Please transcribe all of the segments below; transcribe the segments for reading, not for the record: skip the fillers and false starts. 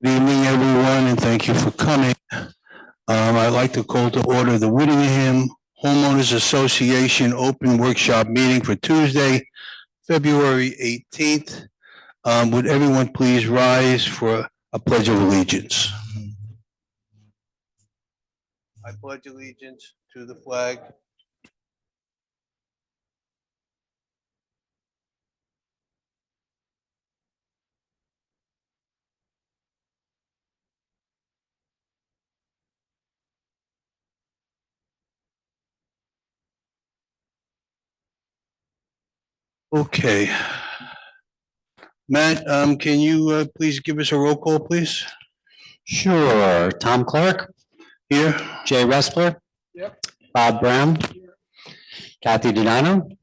Good evening, everyone, and thank you for coming. I'd like to call to order the Whittingham Homeowners Association Open Workshop Meeting for Tuesday, February 18th. Would everyone please rise for a pledge of allegiance? I pledge allegiance to the flag Okay. Matt, can you please give us a roll call, please? Sure. Tom Clark, Here? Jay Ressler. Yep. Bob Brown. Kathy Donano.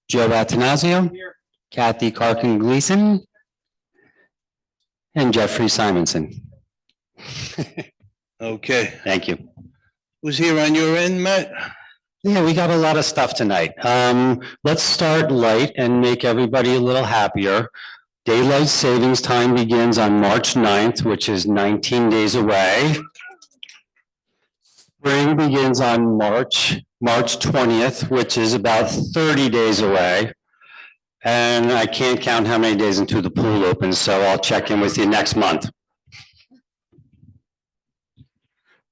Joe Attanasio. Kathy Carkin Gleason. And Jeffrey Simonson. Okay. Thank you. Who's here on your end, Matt? Yeah, we got a lot of stuff tonight. Let's start light and make everybody a little happier. Daylight savings time begins on March 9th, which is 19 days away. Spring begins on March 20th, which is about 30 days away. And I can't count how many days until the pool opens, so I'll check in with you next month.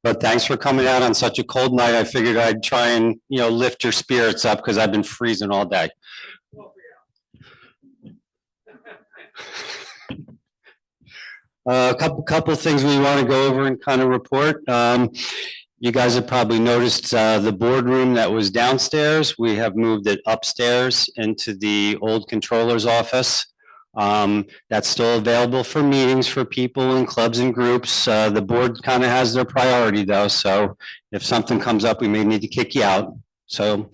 But thanks for coming out on such a cold night. I figured I'd try and, lift your spirits up because I've been freezing all day. A couple of things we want to go over and kind of report. You guys have probably noticed the boardroom that was downstairs. We have moved it upstairs into the old controller's office. That's still available for meetings for people in clubs and groups. The board kind of has their priority though. So if something comes up, we may need to kick you out. So,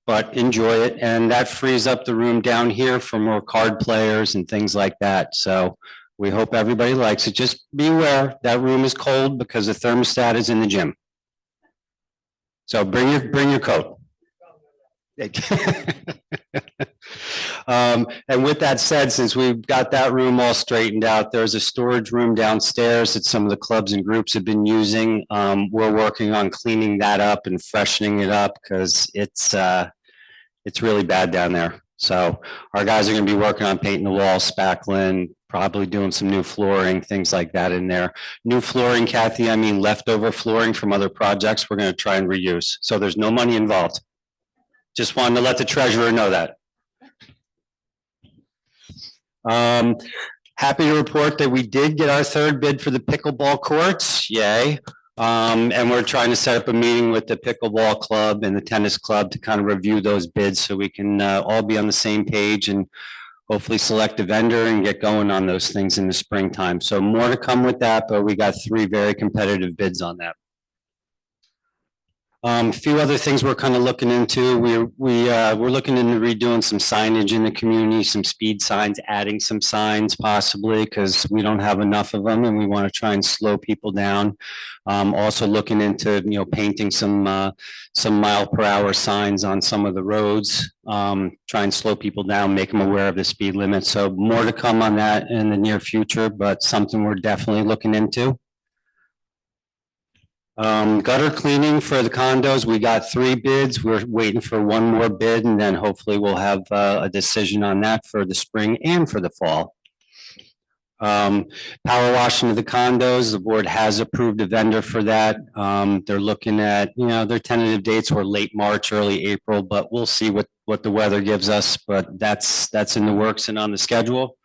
but enjoy it. And that frees up the room down here for more card players and things like that. So we hope everybody likes it. Just be aware that room is cold because the thermostat is in the gym. So bring your coat. And with that said, since we've got that room all straightened out, there's a storage room downstairs that some of the clubs and groups have been using. We're working on cleaning that up and freshening it up because it's really bad down there. So our guys are going to be working on painting the walls, spackling, probably doing some new flooring, things like that in there. New flooring, Kathy, I mean leftover flooring from other projects we're going to try and reuse. So there's no money involved. Just wanted to let the treasurer know that. Happy to report that we did get our third bid for the pickleball courts. Yay. And we're trying to set up a meeting with the pickleball club and the tennis club to kind of review those bids so we can all be on the same page and hopefully select a vendor and get going on those things in the springtime. So more to come with that, but we got 3 very competitive bids on that. A few other things we're kind of looking into. We're looking into redoing some signage in the community, some speed signs, adding some signs possibly because we don't have enough of them and we want to try and slow people down. Also looking into painting some mile per hour signs on some of the roads. Try and slow people down, make them aware of the speed limit. So more to come on that in the near future, but something we're definitely looking into. Gutter cleaning for the condos, we got 3 bids. We're waiting for 1 more bid and then hopefully we'll have a decision on that for the spring and for the fall. Power washing of the condos, the board has approved a vendor for that. They're looking at, their tentative dates were late March, early April, but we'll see what the weather gives us, but that's in the works and on the schedule.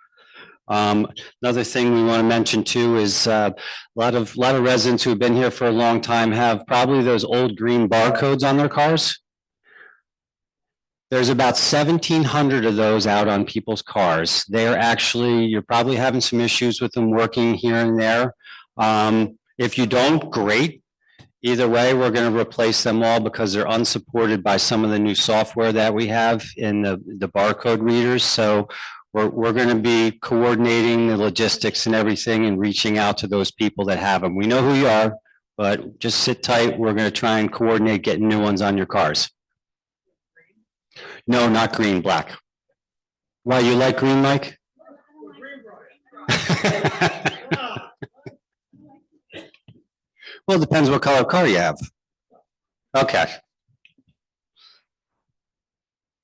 Another thing we want to mention too is a lot of residents who have been here for a long time have probably those old green barcodes on their cars. There's about 1,700 of those out on people's cars. They're actually, you're probably having some issues with them working here and there. If you don't, great. Either way, we're going to replace them all because they're unsupported by some of the new software that we have in the barcode readers. So we're going to be coordinating the logistics and everything and reaching out to those people that have them. We know who you are, but just sit tight. We're going to try and coordinate getting new ones on your cars. No, not green, black. Why, you like green, Mike? Well, it depends what color car you have. Okay.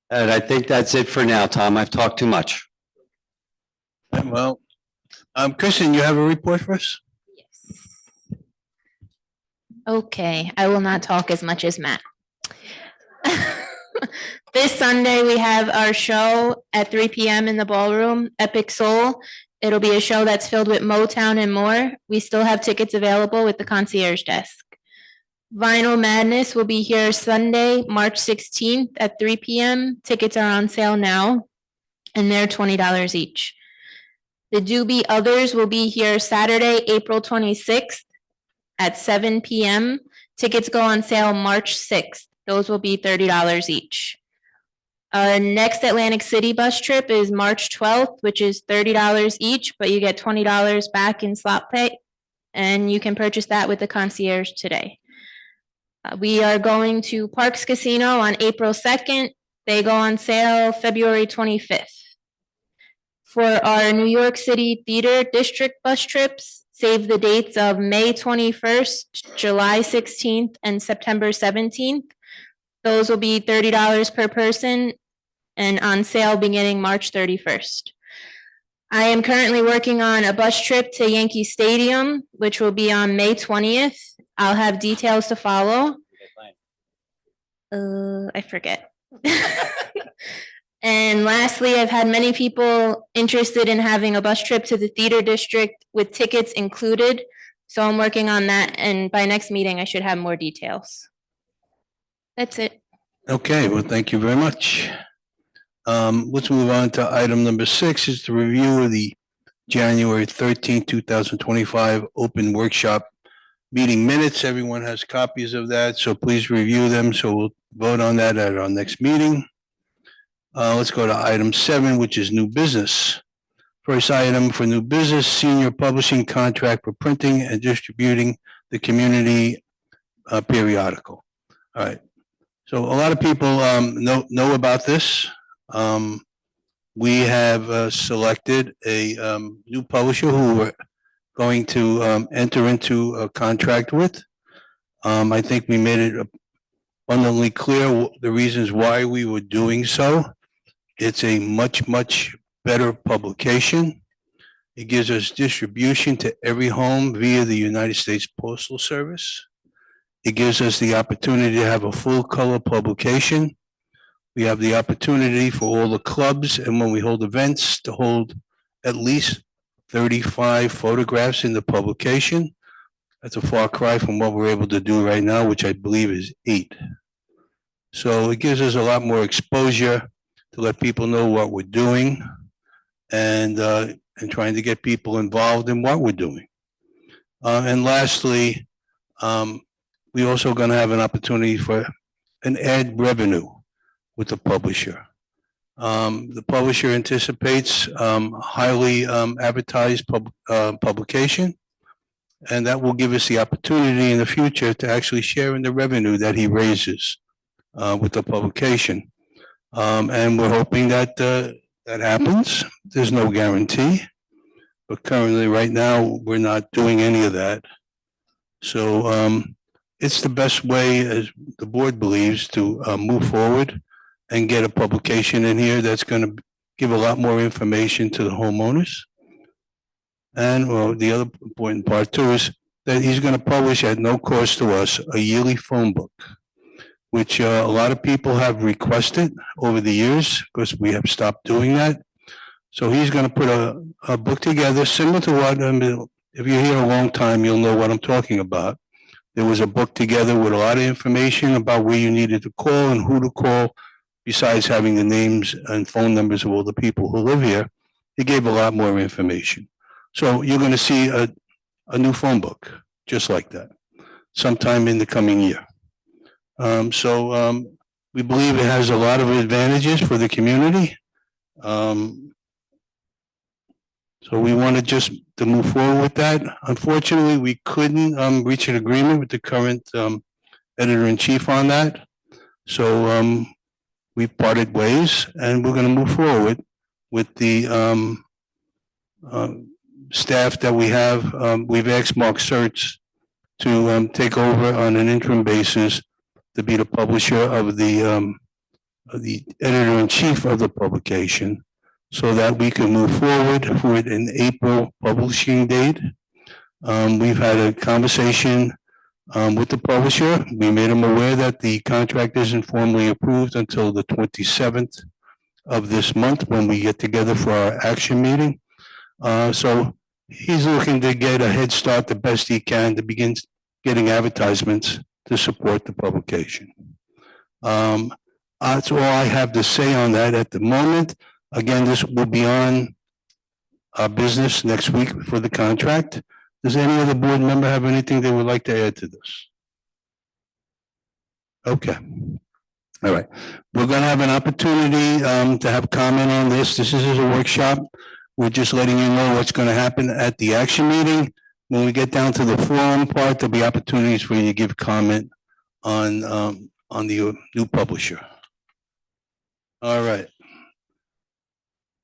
And I think that's it for now, Tom. I've talked too much. Well, Kristen, you have a report for us? Yes. Okay, I will not talk as much as Matt. This Sunday, we have our show at 3 p.m. in the ballroom, Epic Soul. It'll be a show that's filled with Motown and more. We still have tickets available with the concierge desk. Vinyl Madness will be here Sunday, March 16th at 3 p.m. Tickets are on sale now, and they're $20 each. The Doobie Others will be here Saturday, April 26th at 7 p.m. Tickets go on sale March 6th. Those will be $30 each. Our next Atlantic City bus trip is March 12th, which is $30 each, but you get $20 back in slot pay, and you can purchase that with the concierge today. We are going to Parks Casino on April 2nd. They go on sale February 25th. For our New York City Theater District bus trips, save the dates of May 21st, July 16th, and September 17th. Those will be $30 per person and on sale beginning March 31st. I am currently working on a bus trip to Yankee Stadium, which will be on May 20th. I'll have details to follow. I forget. And lastly, I've had many people interested in having a bus trip to the theater district with tickets included. So I'm working on that, and by next meeting, I should have more details. That's it. Okay, well, thank you very much. Let's move on to item number 6, is the review of the January 13th, 2025 open workshop meeting minutes. Everyone has copies of that, so please review them. So we'll vote on that at our next meeting. Let's go to item 7, which is new business. First item for new business, senior publishing contract for printing and distributing the community periodical. All right. So a lot of people know about this. We have selected a new publisher who we're going to enter into a contract with. I think we made it abundantly clear the reasons why we were doing so. It's a much, much better publication. It gives us distribution to every home via the United States Postal Service. It gives us the opportunity to have a full color publication. We have the opportunity for all the clubs, and when we hold events, to hold at least 35 photographs in the publication. That's a far cry from what we're able to do right now, which I believe is 8. So it gives us a lot more exposure to let people know what we're doing, and trying to get people involved in what we're doing. And lastly, we're also going to have an opportunity for an ad revenue with the publisher. The publisher anticipates highly advertised publication, and that will give us the opportunity in the future to actually share in the revenue that he raises with the publication. And we're hoping that that happens. There's no guarantee, but currently right now we're not doing any of that. So it's the best way, as the board believes, to move forward and get a publication in here that's going to give a lot more information to the homeowners. And well, the other important part too is that he's going to publish at no cost to us a yearly phone book, which a lot of people have requested over the years because we have stopped doing that. So he's going to put a book together similar to what, if you're here a long time, you'll know what I'm talking about. There was a book together with a lot of information about where you needed to call and who to call, besides having the names and phone numbers of all the people who live here. He gave a lot more information. So you're going to see a new phone book just like that sometime in the coming year. We believe it has a lot of advantages for the community. So we wanted just to move forward with that. Unfortunately, we couldn't reach an agreement with the current editor-in-chief on that. So we parted ways, and we're going to move forward with the staff that we have. We've asked Mark Search to take over on an interim basis to be the publisher of the editor-in-chief of the publication, so that we can move forward with an April publishing date. We've had a conversation with the publisher. We made them aware that the contract isn't formally approved until the 27th of this month, when we get together for our action meeting. So he's looking to get a head start the best he can to begin getting advertisements to support the publication. That's all I have to say on that at the moment. Again, this will be on our business next week for the contract. Does any other board member have anything they would like to add to this? Okay. All right. We're going to have an opportunity to have comment on this. This is a workshop. We're just letting you know what's going to happen at the action meeting. When we get down to the forum part, there'll be opportunities for you to give comment on the new publisher. All right.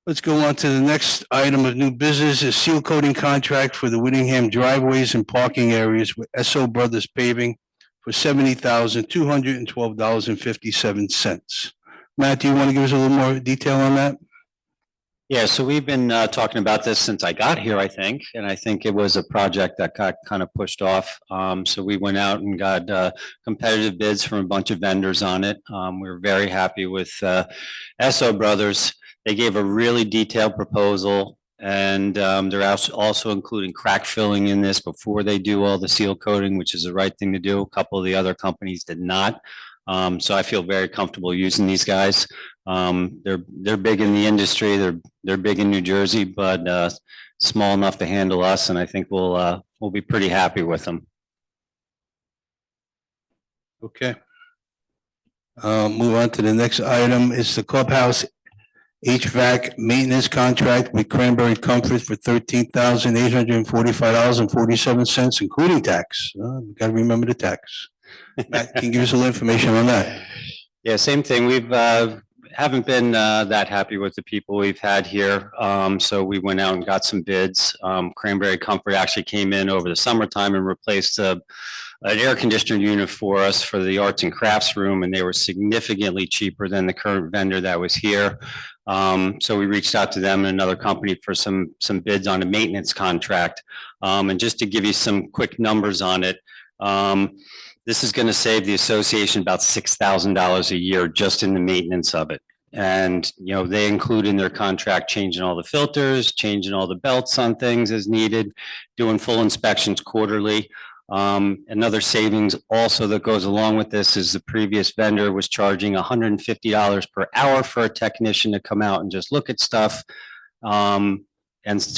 Let's go on to the next item of new business, is seal coating contract for the Whittingham driveways and parking areas with SO Brothers Paving for $70,212.57. Matt, do you want to give us a little more detail on that? Yeah, so we've been talking about this since I got here, I think, and I think it was a project that got kind of pushed off. So we went out and got competitive bids from a bunch of vendors on it. We were very happy with SO Brothers. They gave a really detailed proposal, and they're also including crack filling in this before they do all the seal coating, which is the right thing to do. A couple of the other companies did not. So I feel very comfortable using these guys. They're big in the industry. They're big in New Jersey, but small enough to handle us, and I think we'll be pretty happy with them. Okay. Move on to the next item. It's the clubhouse HVAC maintenance contract with Cranberry Comfort for $13,845.47, including tax. We got to remember the tax. Matt, can you give us a little information on that? Yeah, same thing. We've haven't been that happy with the people we've had here. So we went out and got some bids. Cranberry Comfort actually came in over the summertime and replaced an air conditioner unit for us for the arts and crafts room, and they were significantly cheaper than the current vendor that was here. So we reached out to them and another company for some bids on a maintenance contract. And just to give you some quick numbers on it, this is going to save the association about $6,000 a year just in the maintenance of it. And, you know, they include in their contract changing all the filters, changing all the belts on things as needed, doing full inspections quarterly. Another savings also that goes along with this is the previous vendor was charging $150 per hour for a technician to come out and just look at stuff. And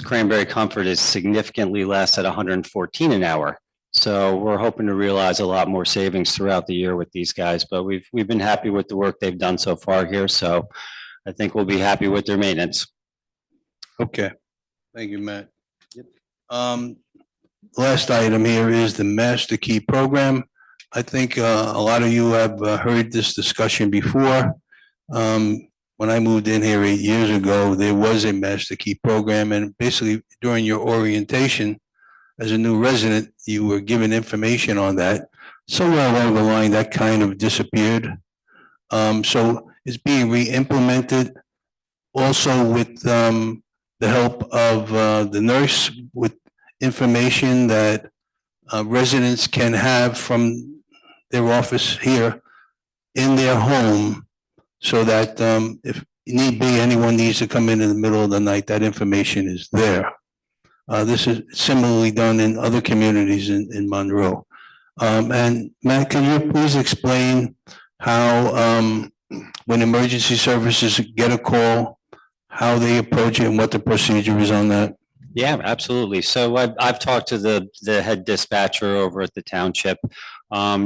Cranberry Comfort is significantly less at $114 an hour. So we're hoping to realize a lot more savings throughout the year with these guys, but we've been happy with the work they've done so far here. So I think we'll be happy with their maintenance. Okay. Thank you, Matt. Last item here is the Master Key Program. I think a lot of you have heard this discussion before. When I moved in here 8 years ago, there was a Master Key Program, and basically during your orientation as a new resident, you were given information on that. Somewhere along the line, that kind of disappeared. So it's being re-implemented also with the help of the nurse, with information that residents can have from their office here in their home, so that if need be, anyone needs to come in the middle of the night, that information is there. This is similarly done in other communities in Monroe. And Matt, can you please explain how when emergency services get a call, how they approach it and what the procedure is on that? Yeah, absolutely. So I've talked to the head dispatcher over at the township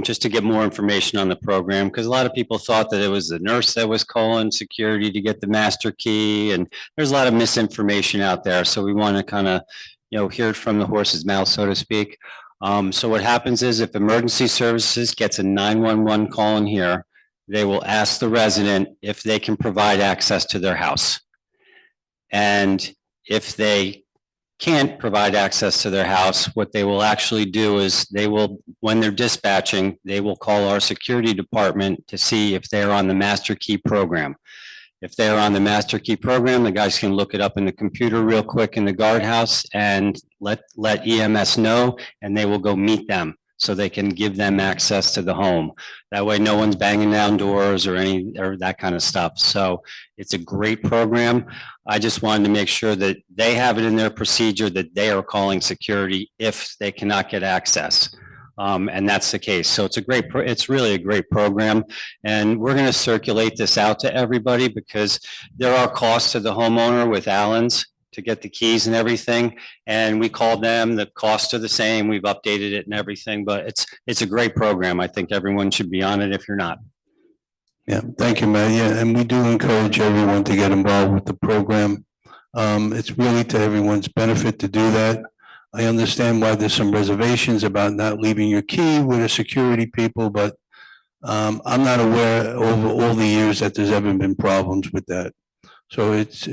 just to get more information on the program, because a lot of people thought that it was the nurse that was calling security to get the master key, and there's a lot of misinformation out there. So we want to kind of, you know, hear it from the horse's mouth, so to speak. So what happens is if emergency services gets a 911 call in here, they will ask the resident if they can provide access to their house. And if they can't provide access to their house, what they will actually do is they will, when they're dispatching, they will call our security department to see if they're on the master key program. If they're on the master key program, the guys can look it up in the computer real quick in the guardhouse and let EMS know, and they will go meet them so they can give them access to the home. That way, no one's banging down doors or that kind of stuff. So it's a great program. I just wanted to make sure that they have it in their procedure that they are calling security if they cannot get access. And that's the case. So it's really a great program. And we're going to circulate this out to everybody because there are costs to the homeowner with Allen's to get the keys and everything. And we called them, the costs are the same. We've updated it and everything, but it's a great program. I think everyone should be on it if you're not. Yeah, thank you, Matt. Yeah, and we do encourage everyone to get involved with the program. It's really to everyone's benefit to do that. I understand why there's some reservations about not leaving your key with the security people, but I'm not aware over all the years that there's ever been problems with that. So it's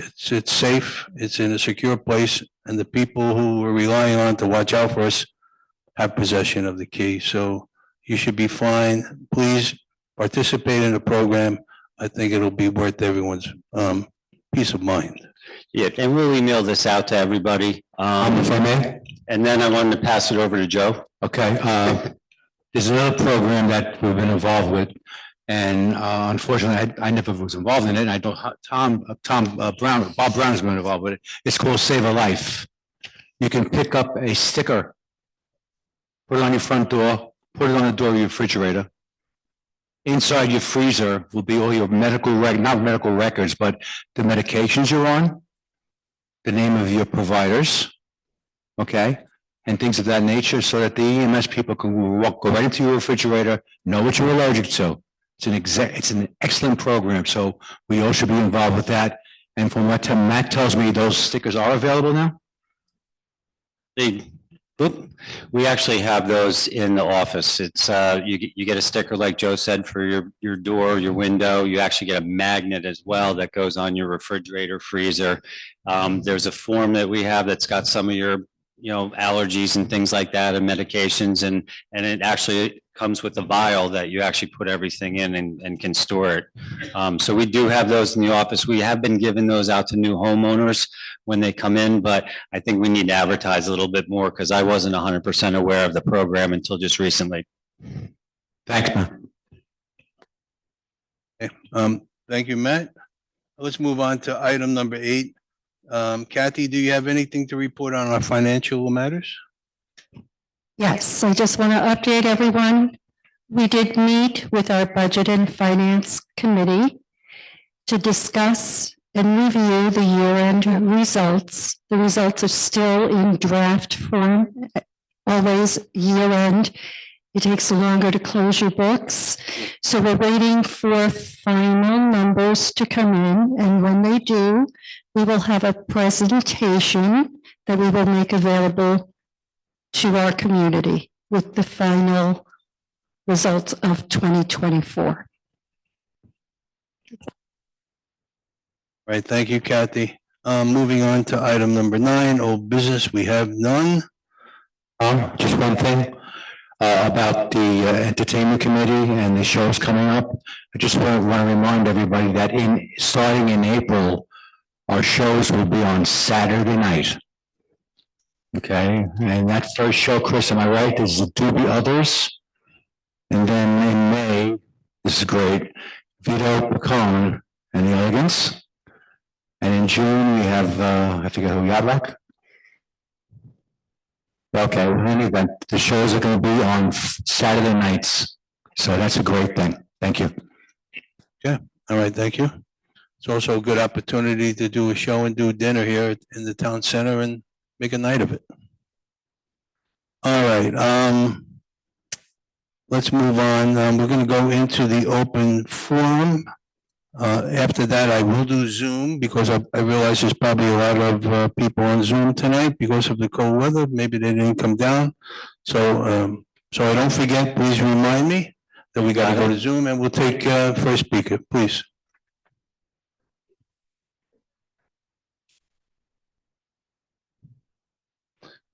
safe, it's in a secure place, and the people who we're relying on to watch out for us have possession of the key. So you should be fine. Please participate in the program. I think it'll be worth everyone's peace of mind. Yeah, and we'll email this out to everybody. If I may? And then I wanted to pass it over to Joe. Okay, there's another program that we've been involved with, and unfortunately, I never was involved in it. And I don't. Bob Brown has been involved with it. It's called Save a Life. You can pick up a sticker, put it on your front door, put it on the door of your refrigerator. Inside your freezer will be all your not medical records, but the medications you're on, the name of your providers, okay, and things of that nature, so that the EMS people can go right into your refrigerator, know what you're allergic to. It's an excellent program, so we all should be involved with that. And from what Matt tells me, those stickers are available now? We actually have those in the office. It's you get a sticker like Joe said for your door, your window. You actually get a magnet as well that goes on your refrigerator, freezer. There's a form that we have that's got some of your allergies and things like that and medications, and it actually comes with a vial that you actually put everything in and can store it. So we do have those in the office. We have been giving those out to new homeowners when they come in, but I think we need to advertise a little bit more because I wasn't 100% aware of the program until just recently. Thanks, man. Okay. Thank you, Matt. Let's move on to item number 8. Kathy, do you have anything to report on our financial matters? Yes, I just want to update everyone. We did meet with our Budget and Finance Committee to discuss and review the year-end results. The results are still in draft form. Always year-end, it takes longer to close your books. So we're waiting for final numbers to come in, and when they do, we will have a presentation that we will make available to our community with the final results of 2024. Right, thank you, Kathy. Moving on to item number 9, old business, we have none. Just one thing about the entertainment committee and the shows coming up. I just want to remind everybody that starting in April, our shows will be on Saturday night. Okay, and that first show, Chris, am I right? Is the Doobie Others. And then in May, this is great, Vito Picone and the Elegance. And in June, we have, I forget who, Yadlock? Okay, in any event, the shows are going to be on Saturday nights. So that's a great thing. Thank you. Yeah, all right, thank you. It's also a good opportunity to do a show and do dinner here in the town center and make a night of it. All right, let's move on. We're going to go into the open forum. After that, I will do Zoom because I realize there's probably a lot of people on Zoom tonight because of the cold weather. Maybe they didn't come down. So, so I don't forget, please remind me that we got to go to Zoom, and we'll take first speaker, please.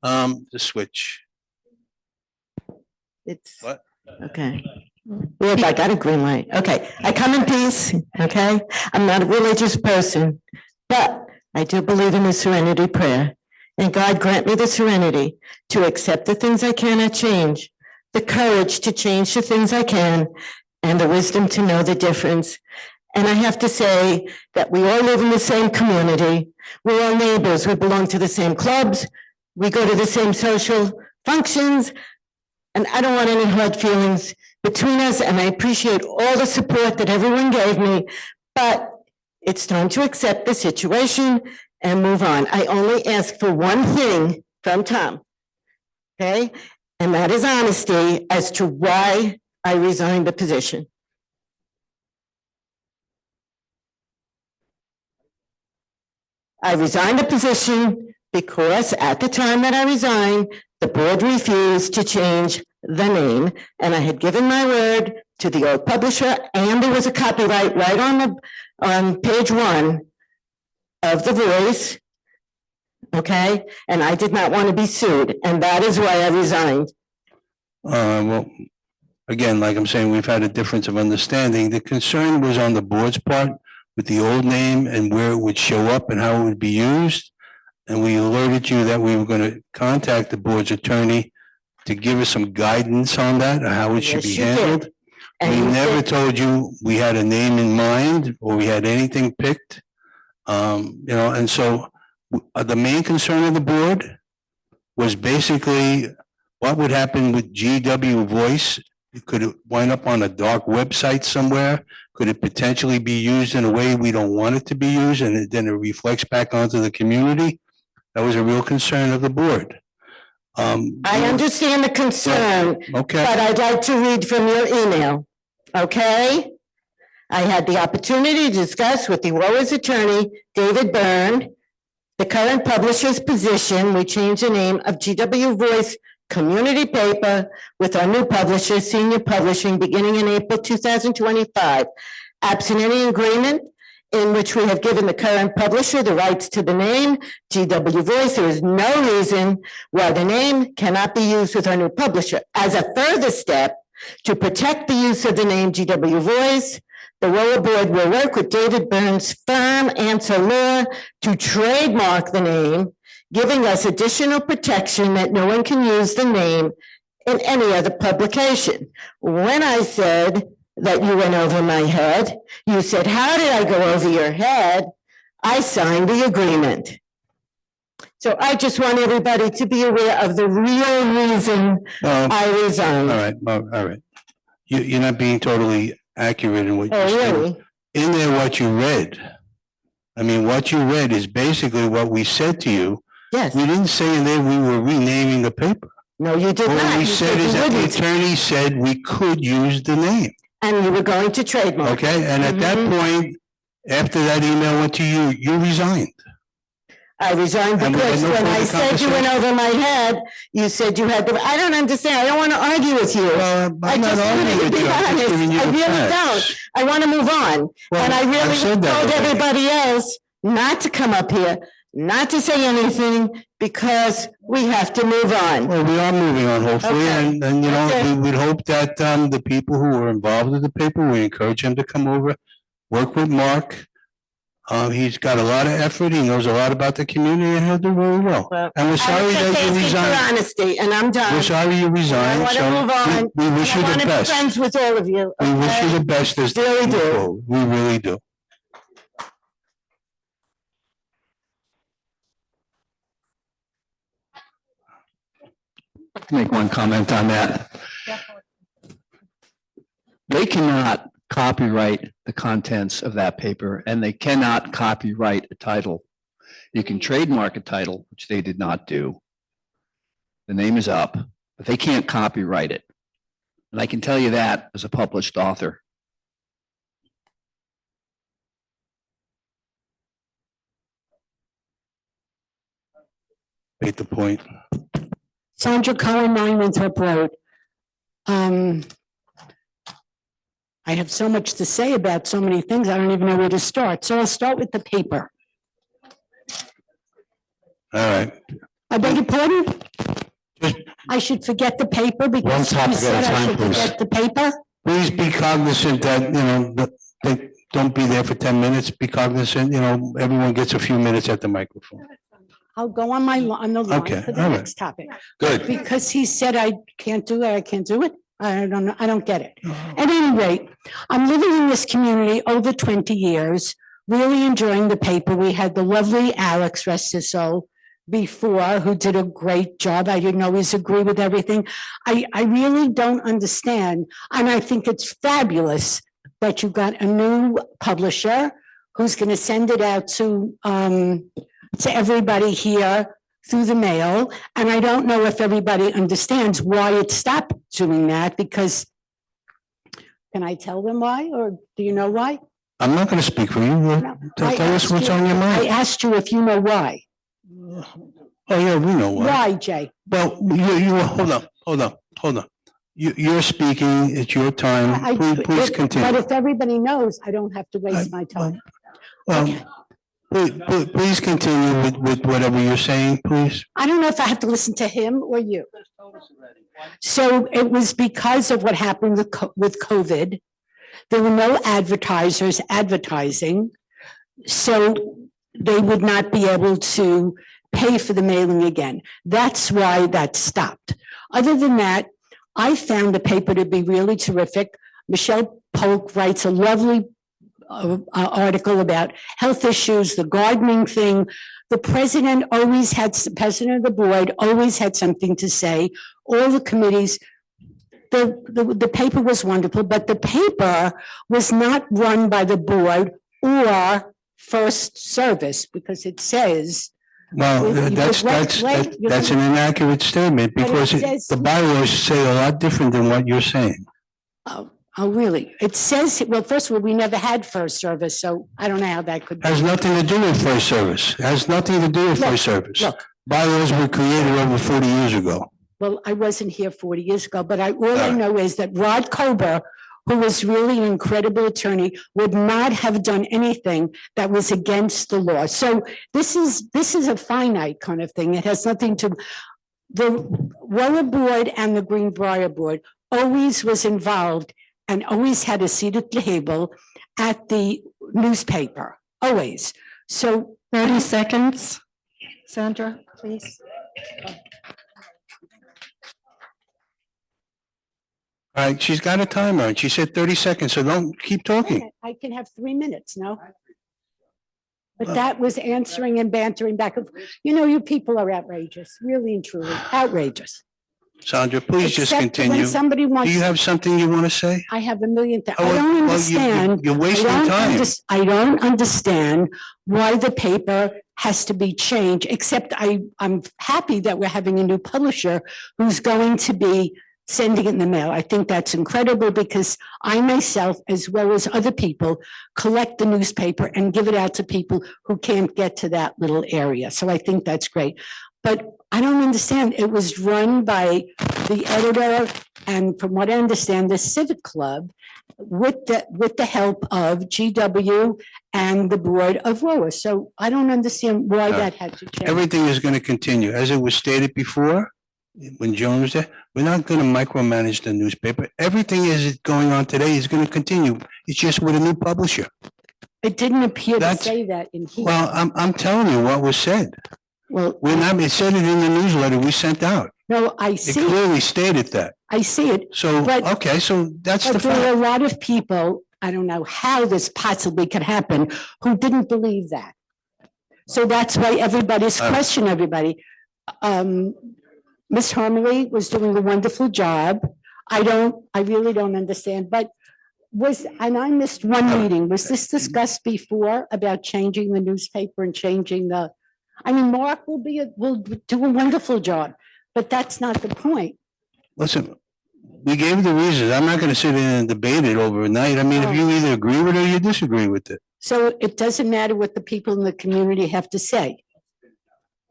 The switch. It's, What? okay. Yes, I got a green light. Okay, I come in peace, okay? I'm not a religious person, but I do believe in the serenity prayer. And God grant me the serenity to accept the things I cannot change, the courage to change the things I can, and the wisdom to know the difference. And I have to say that we all live in the same community. We're all neighbors. We belong to the same clubs. We go to the same social functions. And I don't want any hard feelings between us, and I appreciate all the support that everyone gave me, but it's time to accept the situation and move on. I only ask for one thing from Tom, okay? And that is honesty as to why I resigned the position. I resigned the position because at the time that I resigned, the board refused to change the name, and I had given my word to the old publisher, and there was a copyright right on page 1 of the Voice. Okay, and I did not want to be sued, and that is why I resigned. Well, again, like I'm saying, we've had a difference of understanding. The concern was on the board's part with the old name and where it would show up and how it would be used. And we alerted you that we were going to contact the board's attorney to give us some guidance on that, or how it should be Yes, you did. handled. We And you never said- told you we had a name in mind or we had anything picked. And so the main concern of the board was basically what would happen with GW Voice. Could it wind up on a dark website somewhere? Could it potentially be used in a way we don't want it to be used, and then it reflects back onto the community? That was a real concern of the board. I understand the concern, Okay, but I'd like to read from your email, okay? I had the opportunity to discuss with the Warwick's attorney, David Byrne, the current publisher's position. We changed the name of GW Voice Community Paper with our new publisher, Senior Publishing, beginning in April 2025. Absent any agreement in which we have given the current publisher the rights to the name GW Voice, there is no reason why the name cannot be used with our new publisher. As a further step to protect the use of the name GW Voice, the lower board will work with David Byrne's firm, Answer Law, to trademark the name, giving us additional protection that no one can use the name in any other publication. When I said that you went over my head, you said, how did I go over your head? I signed the agreement. So I just want everybody to be aware of the real reason I all resigned. right, all right. You're not being totally accurate in what you Oh, said. really? In there, what you read, I mean, what you read is basically what we said to you. Yes. We didn't say in there we were renaming the paper. No, you did What not. we You said said is you that the wouldn't, attorney said we could use the name, and you were going to trademark. okay? And at that Mhm. point, after that email went to you, you resigned. I resigned And we had because no when I further said you went over my head, you said you had I don't understand. I don't want to argue with you. Well, I I'm not just arguing wanted to with be you. I'm just honest. giving you I the really facts. I want to move on. Well, And I I've really said that told already. everybody else not to come up here, not to say anything, because we have to move on. Well, we are moving on hopefully, Okay. and you know, Okay. we would hope that the people who were involved with the paper, we encourage them to come over, work with Mark. He's got a lot of effort, he knows a lot about the community, and he'll do very well. Well, And we're I sorry was that just you asking for resigned. honesty, and I'm done. We're sorry you I resigned, want to so move on. we wish you I want the to be best. friends with all of you. We wish okay? you the best as. Really do. We really do. Make one comment on that. They cannot copyright the contents of that paper, and they cannot copyright a title. You can trademark a title, which they did not do. The name is up, but they can't copyright it. And I can tell you that as a published author. Make the point. Sandra Cohen, 9 Winthrop Road. I have so much to say about so many things, I don't even know where to start. So I'll start with the paper. All right. I beg your pardon? I should forget the paper One because you topic at a said I time, should please. forget the paper? Please be cognizant that, that don't be there for 10 minutes. Be cognizant, everyone gets a few minutes at the microphone. I'll go on on the line Okay, for the all right. next topic. Good. Because he said I can't do it, I can't do it. I don't know, I don't get it. At any rate, I'm living in this community over 20 years, really enjoying the paper. We had the lovely Alex, rest his soul, before, who did a great job. I didn't always agree with everything. I really don't understand, and I think it's fabulous that you got a new publisher who's going to send it out to everybody here through the mail. And I don't know if everybody understands why it stopped doing that, because can I tell them why, or do you know why? I'm not going to speak for you. No, I Tell us asked what's you- on your I mind. asked you if you know why. Oh, yeah, we know why. Why, Jay? Well, hold on. You're speaking. It's your time. I- Please But continue. if everybody knows, I don't have to waste my time. Well, please continue with whatever you're saying, please. I don't know if I have to listen to him or you. So it was because of what happened with COVID. There were no advertisers advertising. So they would not be able to pay for the mailing again. That's why that stopped. Other than that, I found the paper to be really terrific. Michelle Polk writes a lovely article about health issues, the gardening thing. The president of the board always had something to say. All the committees, the paper was wonderful, but the paper was not run by the board or First Service, because it says, Well, You that's, could that's, wait, you that's could- an inaccurate statement But it because says- the bylaws say a lot different than what you're saying. oh, really? It says, well, first of all, we never had First Service, so I don't know how that could be. Has nothing to do with First Service. Has nothing to do with Look, First Service. look. Bylaws were created over 40 years ago. Well, I wasn't here 40 years ago, but all I Alright. know is that Rod Kober, who was really an incredible attorney, would not have done anything that was against the law. So this is a finite kind of thing. It has nothing to, the Roller Board and the Greenbrier Board always was involved and always had a seat at the table at the newspaper, always. So 30 seconds. Sandra, please. All right, she's got a timer and she said 30 seconds, so don't keep talking. I can have 3 minutes, no? But that was answering and bantering back. You people are outrageous, really and truly outrageous. Sandra, please just Except when continue. somebody Do wants, you have something you want to say? I have a million, I Oh, well, don't well, understand. You're wasting time. I don't understand why the paper has to be changed, except I'm happy that we're having a new publisher who's going to be sending it in the mail. I think that's incredible because I myself, as well as other people, collect the newspaper and give it out to people who can't get to that little area. So I think that's great. But I don't understand. It was run by the editor and from what I understand, the Civic Club with the help of GW and the board of ROA. So I don't understand why that had to change. Everything is going to continue. As it was stated before, when Joan was there, we're not going to micromanage the newspaper. Everything is going on today is going to continue. It's just with a new publisher. It didn't appear to That's- say that in here. Well, I'm telling you what was said. Well, It said it in the newsletter we sent out. no, I It see, clearly stated that. I see it. So, But- okay, so that's the But there were fact. a lot of people, I don't know how this possibly could happen, who didn't believe that. So that's why everybody's Uh. questioning everybody. Ms. Harmony was doing a wonderful job. I really don't understand, but and I missed one meeting. Was this discussed before about changing the newspaper and changing Mark will do a wonderful job, but that's not the point. Listen, we gave the reasons. I'm not going to sit in and debate it overnight. I mean, if you either agree with it or you disagree with it. So it doesn't matter what the people in the community have to say.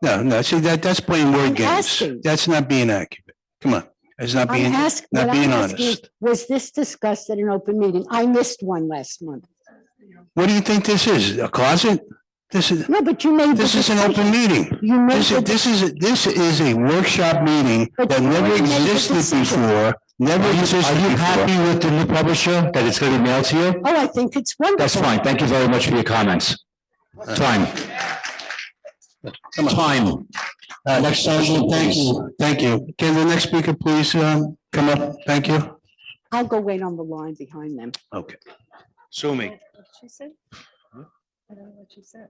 No, see, that's playing word I'm games. asking. That's not being accurate. Come on, it's not being, What not I'm being asking is, honest. was this discussed at an open meeting? I missed one last month. What do you think this is? A closet? This is, No, but you made. this is an open meeting. You made This is a workshop meeting But that you never already made the existed decision. before, never existed Are you before. happy with the new publisher, that it's going to be mailed to you? Oh, I think it's wonderful. That's fine. Thank you very much for your comments. Time. Time. Next time, thank you, thank you. Can the next speaker please, come up? Thank you. I'll go wait on the line behind them. Okay. Sue me. She said? I don't know what she said.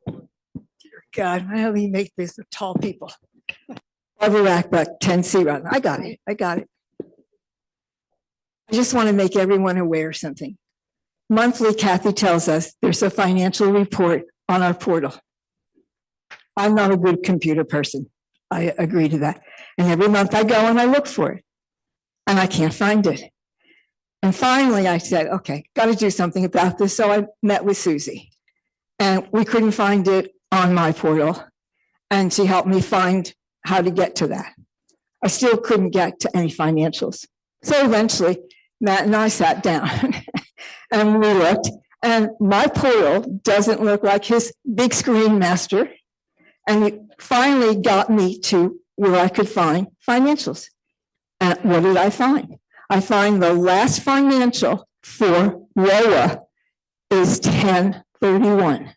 Dear God, why do we make this for tall people? Barbara Rackbuck, 10C Run. I got it. I just want to make everyone aware of something. Monthly, Kathy tells us there's a financial report on our portal. I'm not a good computer person. I agree to that. And every month I go and I look for it. And I can't find it. And finally I said, okay, got to do something about this. So I met with Susie. And we couldn't find it on my portal. And she helped me find how to get to that. I still couldn't get to any financials. So eventually, Matt and I sat down and we looked, and my portal doesn't look like his big screen master. And it finally got me to where I could find financials. And what did I find? I find the last financial for WOA is 10/31.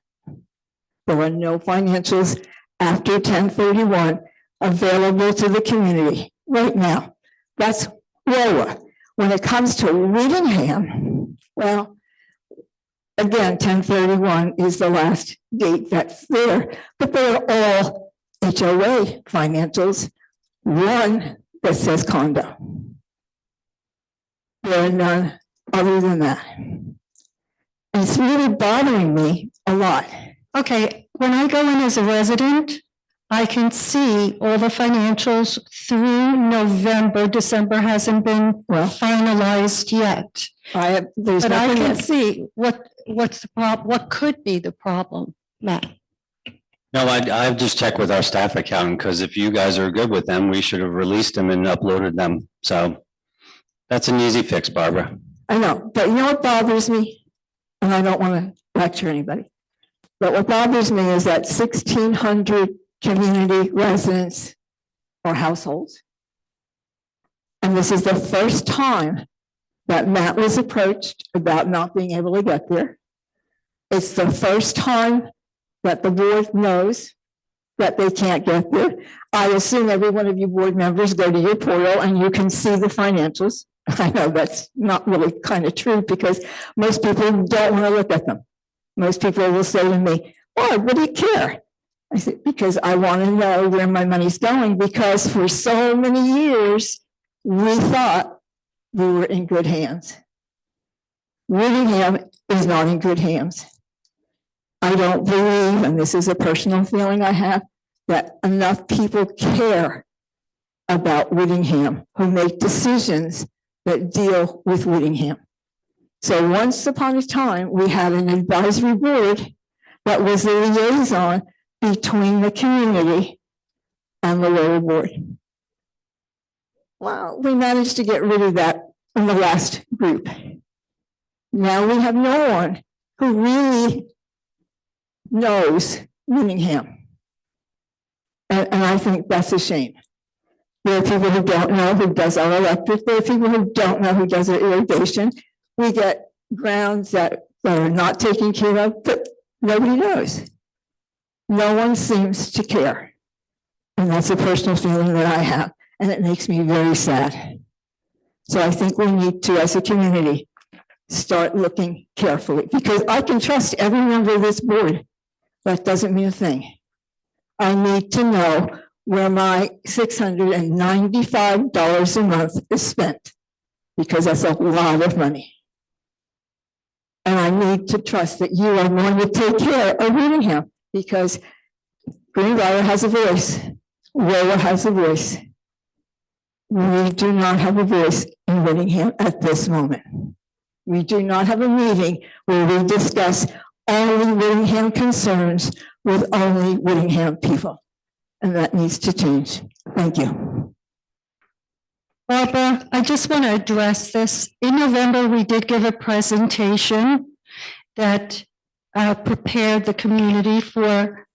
There are no financials after 10/31 available to the community right now. That's WOA. When it comes to Whittingham, well, again, 10/31 is the last date that's there, but they're all HOA financials, one that says condo. There are none other than that. And it's really bothering me a lot. Okay, when I go in as a resident, I can see all the financials through November. December hasn't been finalized yet. There's But I nothing can that- see what's the problem, what could be the problem, Matt? No, I've just checked with our staff accountant, because if you guys are good with them, we should have released them and uploaded them. So that's an easy fix, Barbara. I know, but you know what bothers me? And I don't want to lecture anybody. But what bothers me is that 1,600 community residents or households. And this is the first time that Matt was approached about not being able to get there. It's the first time that the board knows that they can't get there. I assume every one of you board members go to your portal and you can see the financials. I know that's not really kind of true, because most people don't want to look at them. Most people will say to me, "Why, what do you care?" I said, because I want to know where my money's going, because for so many years, we thought we were in good hands. Whittingham is not in good hands. I don't believe, and this is a personal feeling I have, that enough people care about Whittingham who make decisions that deal with Whittingham. So once upon a time, we had an advisory board that was the liaison between the community and the lower board. Well, we managed to get rid of that in the last group. Now we have no one who really knows Whittingham. And I think that's a shame. There are people who don't know who does our electric. There are people who don't know who does our irrigation. We get grounds that are not taken care of, but nobody knows. No one seems to care. And that's a personal feeling that I have, and it makes me very sad. So I think we need to, as a community, start looking carefully, because I can trust every member of this board. That doesn't mean a thing. I need to know where my $695 a month is spent, because that's a lot of money. And I need to trust that you are going to take care of Whittingham, because Greenbrier has a voice, WOA has a voice. We do not have a voice in Whittingham at this moment. We do not have a meeting where we discuss only Whittingham concerns with only Whittingham people. And that needs to change. Thank you. Barbara, I just want to address this. In November, we did give a presentation that prepared the community for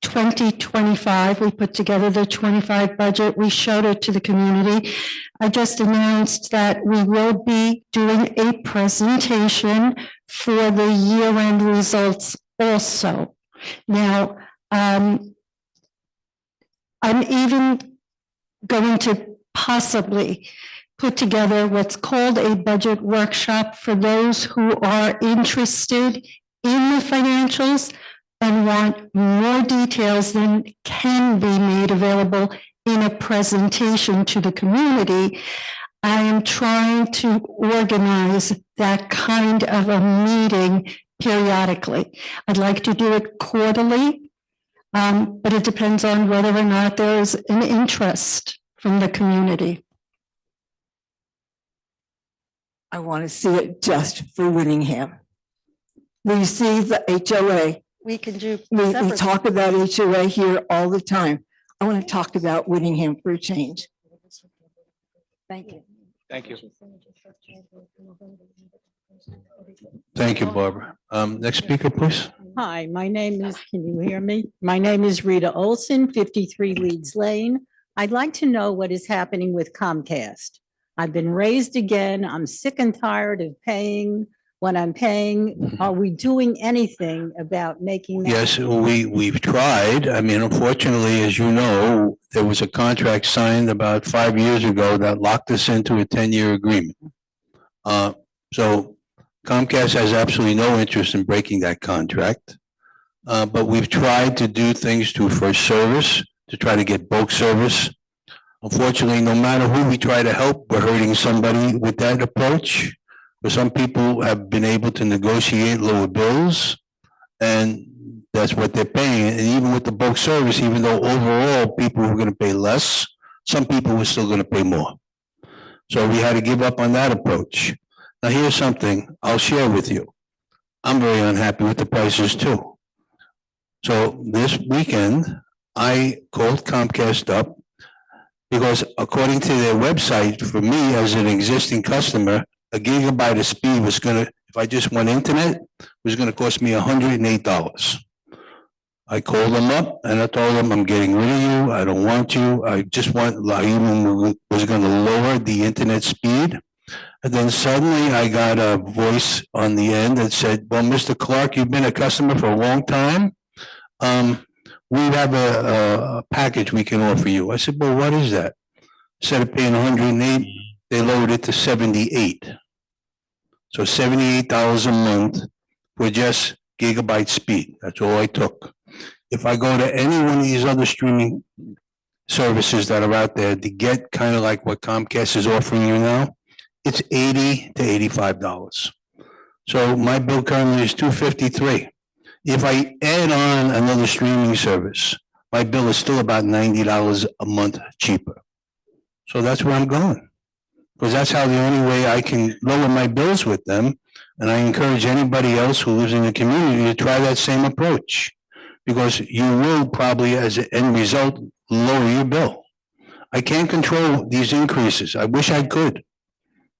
2025. We put together the 25 budget. We showed it to the community. I just announced that we will be doing a presentation for the year-end results also. Now, I'm even going to possibly put together what's called a budget workshop for those who are interested in the financials and want more details than can be made available in a presentation to the community. I am trying to organize that kind of a meeting periodically. I'd like to do it quarterly, but it depends on whether or not there is an interest from the community. I want to see it just for Whittingham. We see the HOA. We can do. We talk about HOA here all the time. I want to talk about Whittingham for a change. Thank you. Thank you. Thank you, Barbara. Next speaker, please. Hi, my name is, can you hear me? My name is Rita Olson, 53 Leeds Lane. I'd like to know what is happening with Comcast. I've been raised again. I'm sick and tired of paying what I'm paying. Are we doing anything about making that? Yes, we've tried. I mean, unfortunately, as you know, there was a contract signed about 5 years ago that locked us into a 10-year agreement. So Comcast has absolutely no interest in breaking that contract. But we've tried to do things to First Service to try to get bulk service. Unfortunately, no matter who we try to help, we're hurting somebody with that approach. But some people have been able to negotiate lower bills, and that's what they're paying. And even with the bulk service, even though overall people were going to pay less, some people were still going to pay more. So we had to give up on that approach. Now, here's something I'll share with you. I'm very unhappy with the prices too. So this weekend, I called Comcast up because according to their website, for me as an existing customer, a gigabyte of speed was gonna, if I just went internet, was gonna cost me $108. I called them up and I told them, I'm getting rid of you. I don't want you. I just want, I even was gonna lower the internet speed. And then suddenly I got a voice on the end that said, well, Mr. Clark, you've been a customer for a long time. We have a package we can offer you. I said, well, what is that? Instead of paying 108, they lowered it to 78. So $78 a month for just gigabyte speed. That's all I took. If I go to any one of these other streaming services that are out there to get kind of like what Comcast is offering you now, it's $80 to $85. So my bill currently is $253. If I add on another streaming service, my bill is still about $90 a month cheaper. So that's where I'm going. Because that's how the only way I can lower my bills with them. And I encourage anybody else who lives in the community to try that same approach. Because you will probably, as an end result, lower your bill. I can't control these increases. I wish I could.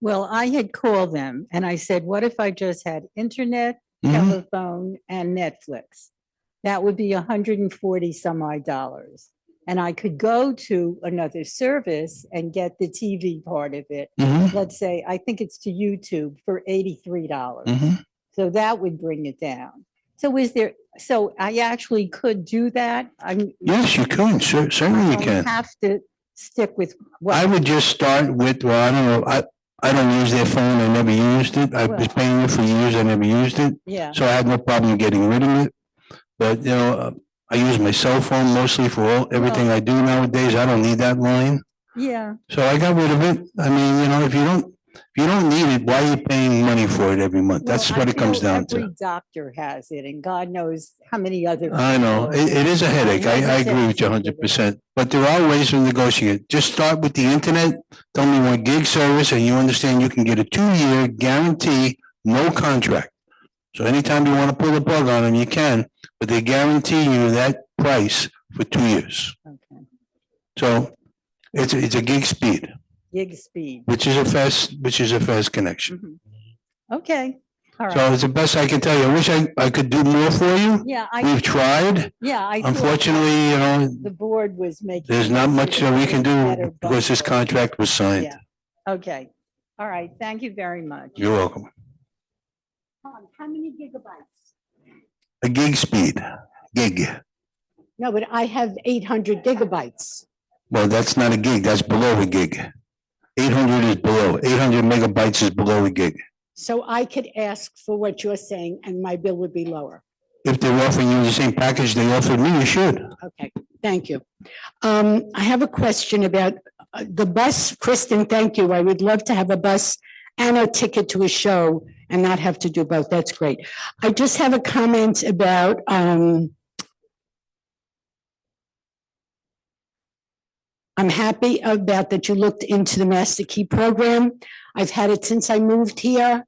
Well, I had called them and I said, what if I just had internet, telephone, and Netflix? That would be 140 some odd dollars. And I could go to another service and get the TV part of it. Let's say, I think it's to YouTube for $83. So that would bring it down. So is there, so I actually could do that? Yes, you can. Certainly you can. Have to stick with what? I would just start with, well, I don't know. I don't use their phone. I never used it. I was paying it for years. I never used it. Yeah. So I had no problem getting rid of it. But, you know, I use my cell phone mostly for everything I do nowadays. I don't need that line. Yeah. So I got rid of it. I mean, you know, if you don't need it, why are you paying money for it every month? That's Well, what I it comes know down to. Every doctor has it and God knows how many other. I know, people. it is a headache. I agree with you 100%. But there are ways to negotiate. Just start with the internet. Tell me what gig service, and you understand you can get a 2-year guarantee, no contract. So anytime you want to pull the plug on them, you can, but they guarantee you that price for 2 years. Okay. So it's a gig speed, Gig speed. which is a fast connection. Okay. All So right. it's the best I can tell you. I wish I could do more for you. Yeah, We've tried. I. thought Unfortunately, you know, The board was making. there's not much that we can Better do because this budget. contract was signed. Yeah. Okay. All right. Thank you very much. You're welcome. Tom, how many gigabytes? A gig speed, gig. No, but I have 800 gigabytes. Well, that's not a gig. That's below a gig. 800 is below. 800 megabytes is below a gig. So I could ask for what you're saying and my bill would be lower. If they're offering you the same package they offered me, you should. Okay, thank you. I have a question about the bus. Kristen, thank you. I would love to have a bus and a ticket to a show and not have to do both. That's great. I just have a comment about, I'm happy about that you looked into the Master Key program. I've had it since I moved here.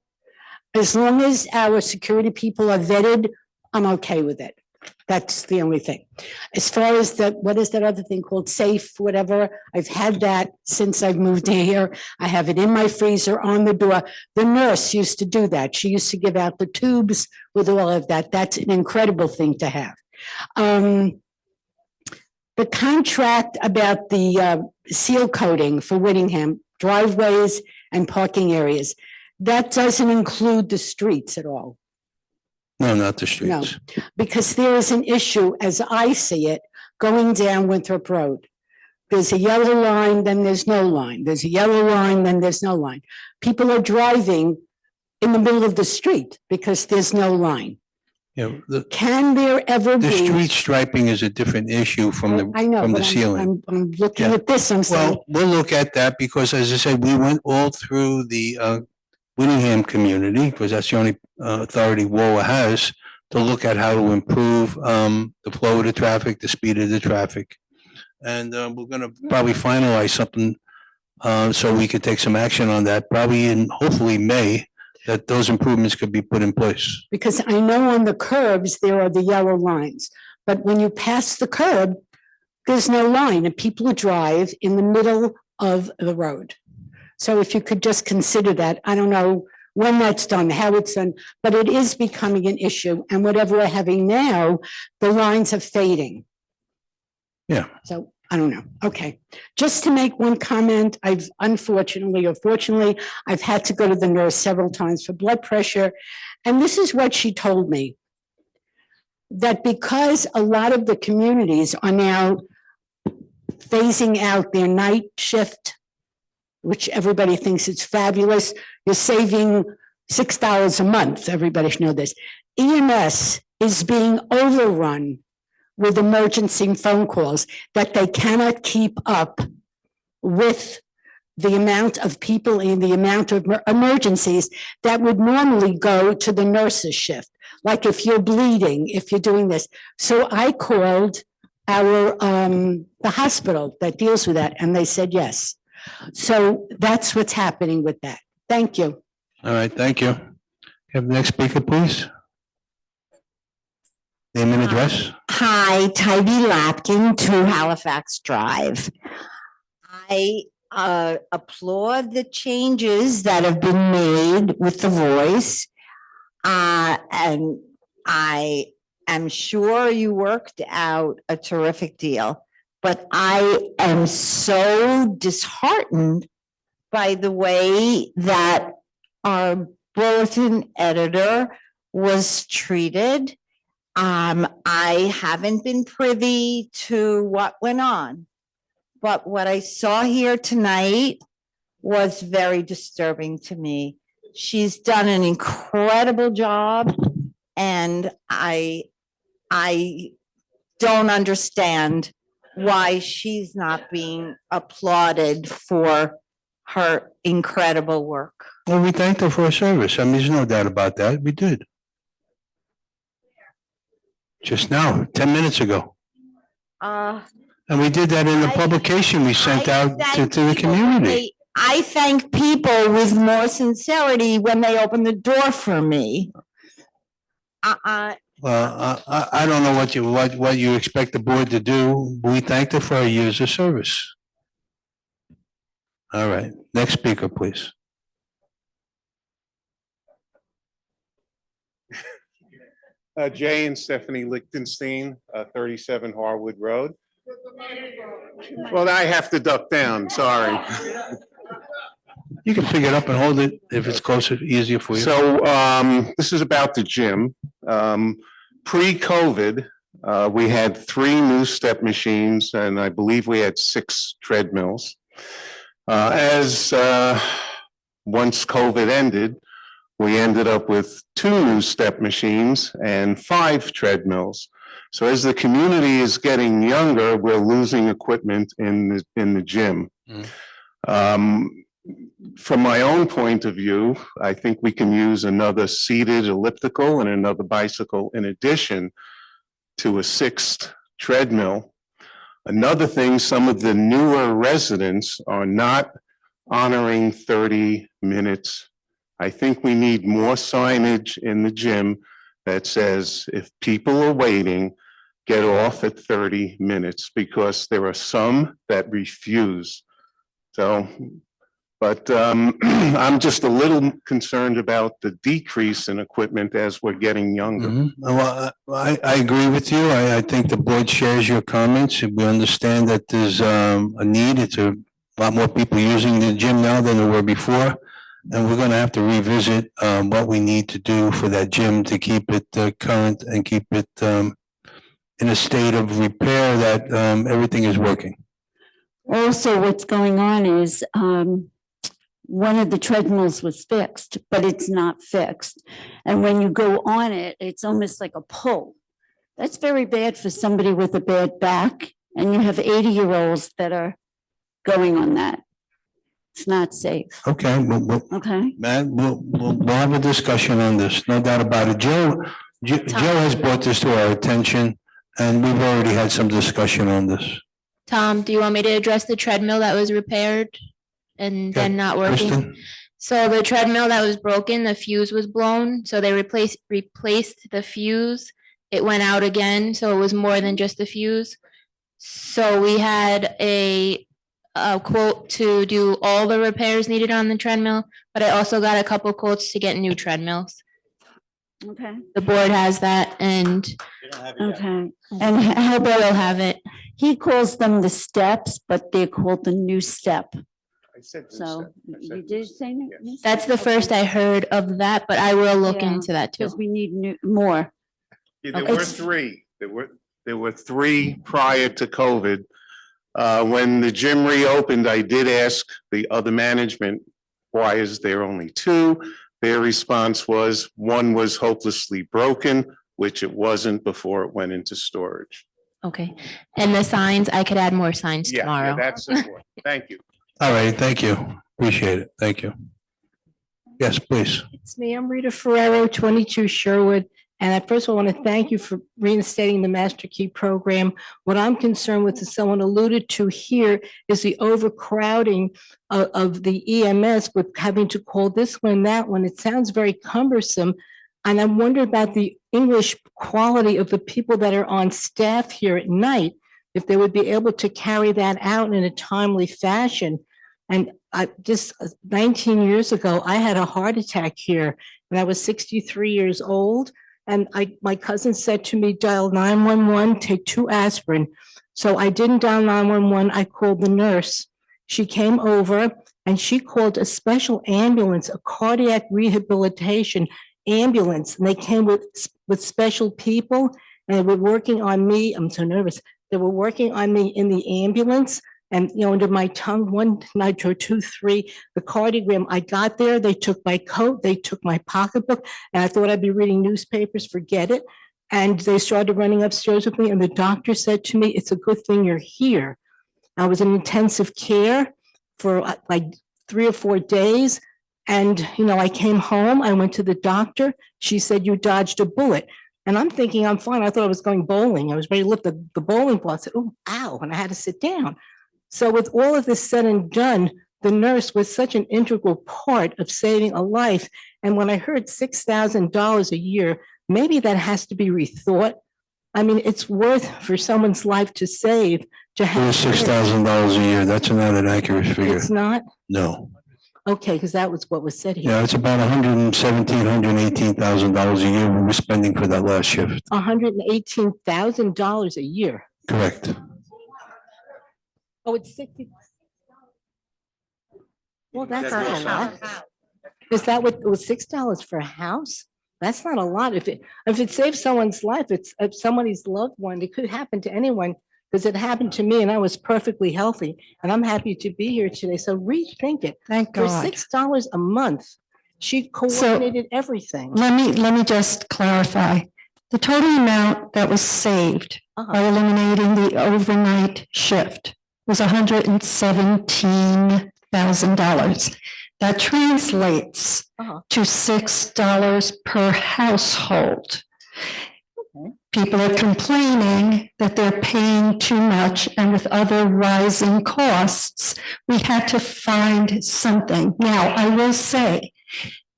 As long as our security people are vetted, I'm okay with it. That's the only thing. As far as the, what is that other thing called, safe, whatever, I've had that since I've moved here. I have it in my freezer on the door. The nurse used to do that. She used to give out the tubes with all of that. That's an incredible thing to have. The contract about the seal coating for Whittingham, driveways and parking areas, that doesn't include the streets at all. No, not the streets. Because there is an issue, as I see it, going down Winthrop Road. There's a yellow line, then there's no line. There's a yellow line, then there's no line. People are driving in the middle of the street because there's no line. Yeah, the Can there ever be? street striping is a different issue from the, I know, from the but ceiling. I'm looking Yeah. at this, I'm saying, Well, we'll look at that because as I said, we went all through the Whittingham community, because that's the only authority WOA has, to look at how to improve the flow of the traffic, the speed of the traffic. And we're gonna probably finalize something so we could take some action on that, probably in hopefully May, that those improvements could be put in place. because I know on the curbs, there are the yellow lines. But when you pass the curb, there's no line and people drive in the middle of the road. So if you could just consider that, I don't know when that's done, how it's done, but it is becoming an issue. And whatever we're having now, the lines are fading. Yeah. So I don't know. Okay. Just to make one comment, I've unfortunately or fortunately, I've had to go to the nurse several times for blood pressure. And this is what she told me. That because a lot of the communities are now phasing out their night shift, which everybody thinks it's fabulous, you're saving $6 a month. Everybody should know this. EMS is being overrun with emergency phone calls that they cannot keep up with the amount of people and the amount of emergencies that would normally go to the nurse's shift. Like if you're bleeding, if you're doing this. So I called our, the hospital that deals with that, and they said yes. So that's what's happening with that. Thank you. All right, thank you. Have the next speaker, please. Name and address. Hi, Tybee Lapkin, 2 Halifax Drive. I applaud the changes that have been made with the voice. And I am sure you worked out a terrific deal, but I am so disheartened by the way that our bulletin editor was treated. I haven't been privy to what went on, but what I saw here tonight was very disturbing to me. She's done an incredible job, and I don't understand why she's not being applauded for her incredible work. Well, we thanked her for her service. I mean, there's no doubt about that. We did. Just now, 10 minutes ago. Uh, And we did that in the I- publication we sent I out thank to the people when community. I thank people with more sincerity when they open the door for me. Well, I don't know what you expect the board to do. We thanked her for her years of service. All right, next speaker, please. Jay and Stephanie Lichtenstein, 37 Harwood Road. Well, I have to duck down, sorry. You can pick it up and hold it if it's closer, easier for you. So this is about the gym. Pre-COVID, we had 3 new step machines, and I believe we had 6 treadmills. Once COVID ended, we ended up with 2 new step machines and 5 treadmills. So as the community is getting younger, we're losing equipment in the gym. From my own point of view, I think we can use another seated elliptical and another bicycle in addition to a 6th treadmill. Another thing, some of the newer residents are not honoring 30 minutes. I think we need more signage in the gym that says if people are waiting, get off at 30 minutes, because there are some that refuse. So, but I'm just a little concerned about the decrease in equipment as we're getting younger. Well, I agree with you. I think the board shares your comments. We understand that there's a need. It's a lot more people using the gym now than there were before. And we're gonna have to revisit what we need to do for that gym to keep it current and keep it in a state of repair that everything is working. Also, what's going on is one of the treadmills was fixed, but it's not fixed. And when you go on it, it's almost like a pull. That's very bad for somebody with a bad back. And you have 80-year-olds that are going on that. It's not safe. Okay, Okay. Matt, we'll have a discussion on this, no doubt about it. Joe has brought this to our attention, and we've already had some discussion on this. Tom, do you want me to address the treadmill that was repaired and then not working? Kristen? So the treadmill that was broken, the fuse was blown, so they replaced the fuse. It went out again, so it was more than just the fuse. So we had a quote to do all the repairs needed on the treadmill, but I also got a couple quotes to get new treadmills. Okay. The board has that, and Okay. And how about, we'll have it. he calls them the steps, but they're called the new step. I said new So step. I said you new did step. say new? Yes. new That's the step? first I heard of that, but I will look Yeah, into that too. Because we need new, more. Yeah, there Okay. were 3. There were 3 prior to COVID. When the gym reopened, I did ask the other management, why is there only 2? Their response was 1 was hopelessly broken, which it wasn't before it went into storage. Okay, and the signs, I could add more signs Yeah, tomorrow. that's important. Thank you. All right, thank you. Appreciate it. Thank you. Yes, please. It's me, I'm Rita Ferrero, 22 Sherwood. And I first of all want to thank you for reinstating the Master Key program. What I'm concerned with, as someone alluded to here, is the overcrowding of the EMS with having to call this one, that one. It sounds very cumbersome. And I wonder about the English quality of the people that are on staff here at night, if they would be able to carry that out in a timely fashion. And I just 19 years ago, I had a heart attack here when I was 63 years old. And my cousin said to me, dial 911, take 2 aspirin. So I didn't dial 911. I called the nurse. She came over and she called a special ambulance, a cardiac rehabilitation ambulance. And they came with special people and they were working on me. I'm so nervous. They were working on me in the ambulance. And, you know, under my tongue, 1 nitro, 2, 3, the cardiogram, I got there, they took my coat, they took my pocketbook, and I thought I'd be reading newspapers, forget it. And they started running upstairs with me, and the doctor said to me, it's a good thing you're here. I was in intensive care for like 3 or 4 days. And, you know, I came home, I went to the doctor, she said, you dodged a bullet. And I'm thinking I'm fine. I thought I was going bowling. I was ready to lift the bowling ball. I said, oh, ow, and I had to sit down. So with all of this said and done, the nurse was such an integral part of saving a life. And when I heard $6,000 a year, maybe that has to be rethought. I mean, it's worth for someone's life to save to It was have. $6,000 a year. That's not an accurate figure. It's not? No. Okay, because that was what was said here. Yeah, it's about $118,000 a year we were spending for that last shift. $118,000 a year. Correct. Oh, it's 60. Well, that's not a lot. Is that what, it was $6 for a house? That's not a lot. If it saves someone's life, if somebody's loved one, it could happen to anyone. Because it happened to me and I was perfectly healthy and I'm happy to be here today. So rethink it. Thank For God. $6 a month, she coordinated everything. Let me just clarify. The total amount that was saved by eliminating the overnight shift was $117,000. That translates to $6 per household. People are complaining that they're paying too much, and with other rising costs, we had to find something. Now, I will say,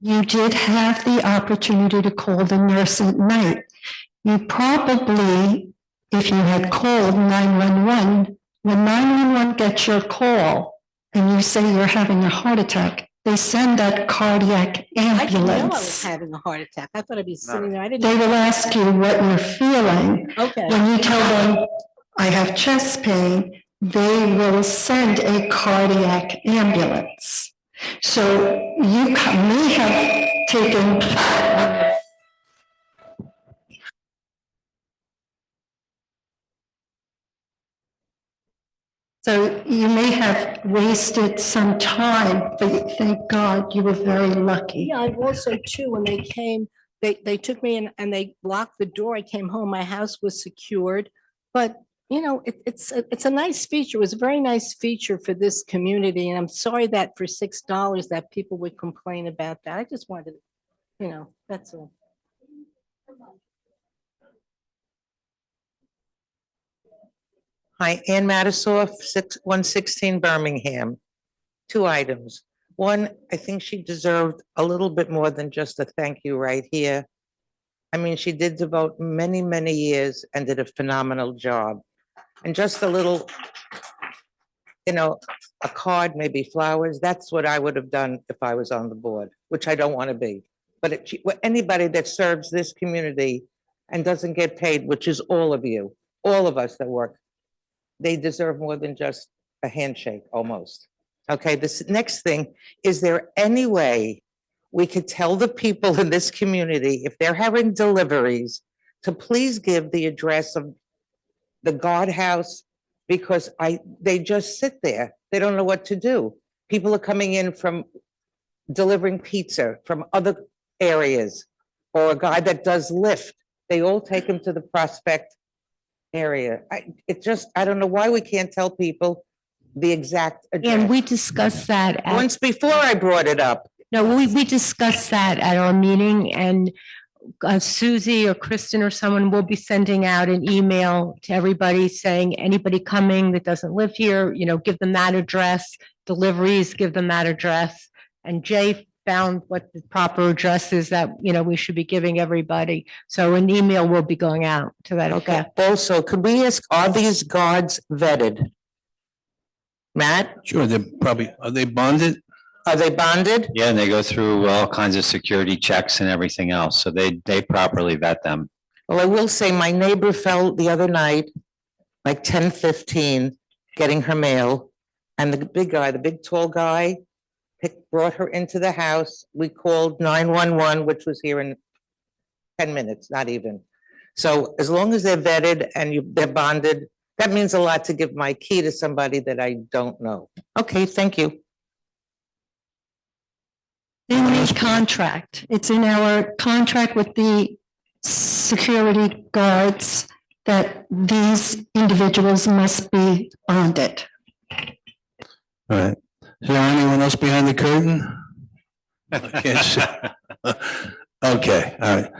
you did have the opportunity to call the nurse at night. You probably, if you had called 911, when 911 gets your call and you say you're having a heart attack, they send that cardiac I didn't know I was ambulance. having a heart attack. I thought I'd be sitting there. I didn't. They will ask you what you're feeling. Okay. When you tell them, I have chest pain, they will send a cardiac ambulance. So you may have taken. So you may have wasted some time, but thank God you were very lucky. Yeah, I also too, when they came, they took me in and they locked the door. I came home, my house was secured. But, you know, it's a nice feature. It was a very nice feature for this community. And I'm sorry that for $6 that people would complain about that. I just wanted, you know, that's all. Hi, Ann Matisoff, 116 Birmingham. Two items. One, I think she deserved a little bit more than just a thank you right here. I mean, she did devote many, many years and did a phenomenal job. And just a little, you know, a card, maybe flowers, that's what I would have done if I was on the board, which I don't want to be. But anybody that serves this community and doesn't get paid, which is all of you, all of us that work, they deserve more than just a handshake, almost. Okay, this next thing, is there any way we could tell the people in this community, if they're having deliveries, to please give the address of the guardhouse? Because they just sit there. They don't know what to do. People are coming in from delivering pizza from other areas, or a guy that does Lyft. They all take him to the Prospect area. I don't know why we can't tell people the exact address. And we discussed that. Once before I brought it up. No, we discussed that at our meeting, and Susie or Kristen or someone will be sending out an email to everybody saying, anybody coming that doesn't live here, you know, give them that address. Deliveries, give them that address. And Jay found what the proper address is that, you know, we should be giving everybody. So an email will be going out to that Okay. effect. Also, could we ask, are these guards vetted? Matt, Sure, are they bonded? are they bonded? Yeah, and they go through all kinds of security checks and everything else, so they properly vet them. Well, I will say my neighbor fell the other night, like 10:15, getting her mail. And the big guy, the big tall guy, brought her into the house. We called 911, which was here in 10 minutes, not even. So as long as they're vetted and they're bonded, that means a lot to give my key to somebody that I don't know. Okay, thank you. In the contract, it's in our contract with the security guards that these individuals must be bonded. All right. Is there anyone else behind the curtain? I can't see. Okay, all right.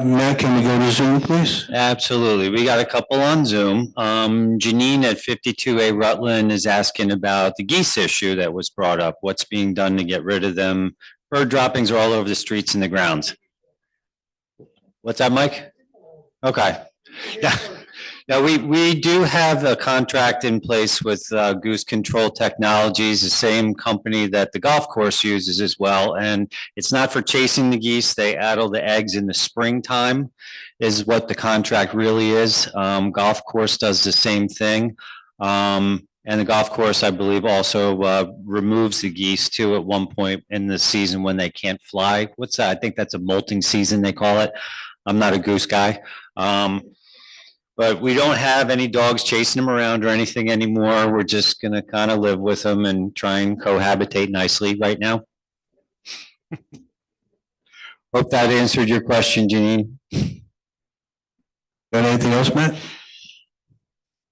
Matt, can we go to Zoom, please? Absolutely. We got a couple on Zoom. Janine at 52A Rutland is asking about the geese issue that was brought up. What's being done to get rid of them? Bird droppings are all over the streets and the grounds. What's that, Mike? Okay. Yeah. Now, we do have a contract in place with Goose Control Technologies, the same company that the golf course uses as well. And it's not for chasing the geese. They addle the eggs in the springtime is what the contract really is. Golf course does the same thing. And the golf course, I believe, also removes the geese too at one point in the season when they can't fly. What's that? I think that's a molting season, they call it. I'm not a goose guy. But we don't have any dogs chasing them around or anything anymore. We're just gonna kind of live with them and try and cohabitate nicely right now. Hope that answered your question, Janine. Got anything else, Matt?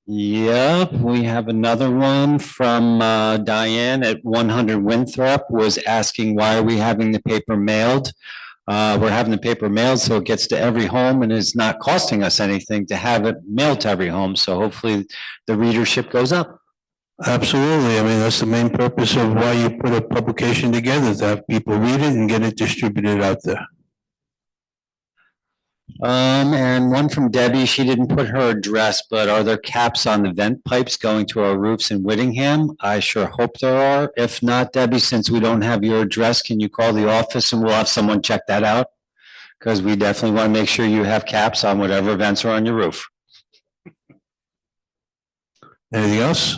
Yep, we have another one from Diane at 100 Winthrop was asking, why are we having the paper mailed? We're having the paper mailed so it gets to every home and it's not costing us anything to have it mailed to every home. So hopefully the readership goes up. Absolutely. I mean, that's the main purpose of why you put a publication together, to have people read it and get it distributed out there. And one from Debbie, she didn't put her address, but are there caps on the vent pipes going to our roofs in Whittingham? I sure hope there are. If not, Debbie, since we don't have your address, can you call the office and we'll have someone check that out? Because we definitely want to make sure you have caps on whatever vents are on your roof. Anything else?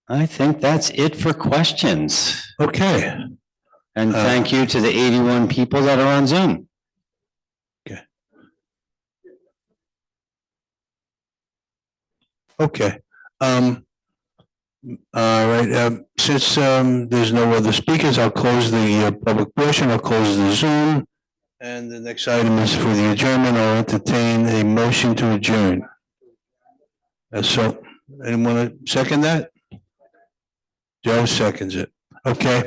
I think that's it for questions. Okay. And thank you to the 81 people that are on Zoom. Okay. All right, since there's no other speakers, I'll close the public portion, I'll close the Zoom. And the next item is for the adjournment. I'll entertain a motion to adjourn. So, anyone want to second that? Joe seconds it. Okay.